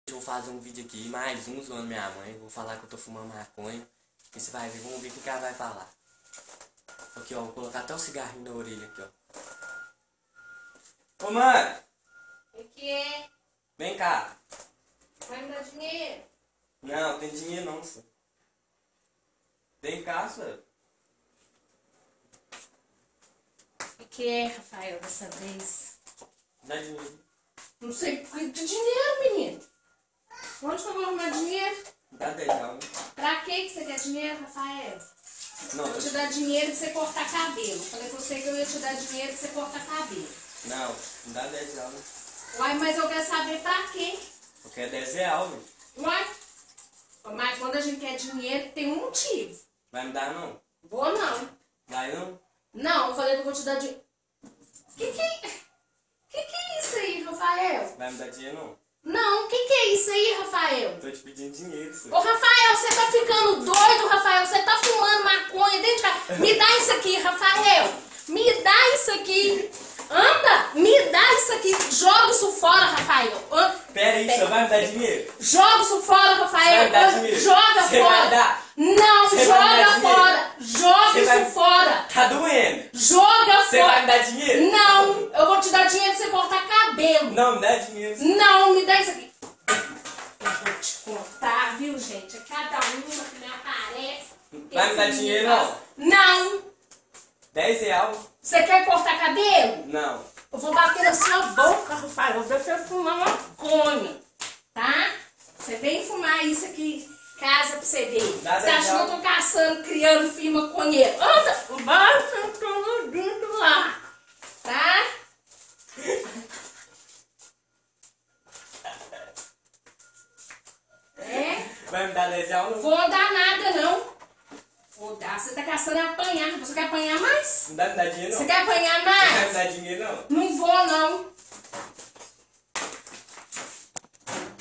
Eu vou fazer um vídeo aqui, mais um zoando minha mãe. Vou falar que eu tô fumando maconha. E você vai ver, vamos ver o que ela vai falar. Aqui, ó, vou colocar até o cigarrinho na orelha aqui, ó. Ô, mãe! O que é? Vem cá. Vai me dar dinheiro? Não, tem dinheiro não, senhor. Vem cá, senhor. O que é, Rafael, dessa vez? Dá dinheiro. Não sei de dinheiro, menino. Onde que eu vou arrumar dinheiro? Dá 10 reais. Pra que você quer dinheiro, Rafael? Não, Eu vou te dar dinheiro pra você cortar cabelo. Falei pra você que eu ia te dar dinheiro pra você cortar cabelo. não, dá 10 reais. Uai, mas eu quero saber pra quê? Eu quero 10 reais, velho. Uai, mas quando a gente quer dinheiro, tem um motivo. Vai me dar não? Vou não. Vai não? Não, eu falei que eu vou te dar dinheiro. Que é isso aí, Rafael? Vai me dar dinheiro não? Não, que é isso aí, Rafael? Tô te pedindo dinheiro, senhor. Ô, Rafael, você tá ficando doido, Rafael? Você tá fumando maconha dentro de casa? Me dá isso aqui, Rafael. Me dá isso aqui. Anda, me dá isso aqui. Joga isso fora, Rafael. Pera aí, senhor, vai me dar dinheiro? Joga isso fora, Rafael. Vai me dar dinheiro? Joga Você fora. vai dar? Não, Você vai me dar joga dinheiro? fora. Joga Você isso vai- fora. Tá doendo? Joga Você fora. vai me dar dinheiro? Não, eu vou te dar dinheiro pra você cortar cabelo. Não, me dá dinheiro. Não, me dá isso aqui. Eu vou te contar, viu, gente? É cada uma que me aparece. Vai me dar dinheiro, não? Não. 10 reais? Você quer cortar cabelo? Não. Eu vou bater na sua boca, Rafael. Eu vou você fumar maconha. Tá? Você vem fumar isso aqui em casa pra você ver. Dá Você acha que eu tô caçando, criando filho maconheiro? Anda, vai sentando dentro lá. Tá? É? Vai me dar 10 reais, não? Vou dar nada, não. Vou dar. Você tá caçando é apanhar. Você quer apanhar mais? Não dá me dar dinheiro, não? Você quer apanhar Não vai me mais? dar dinheiro, não? Não vou, não.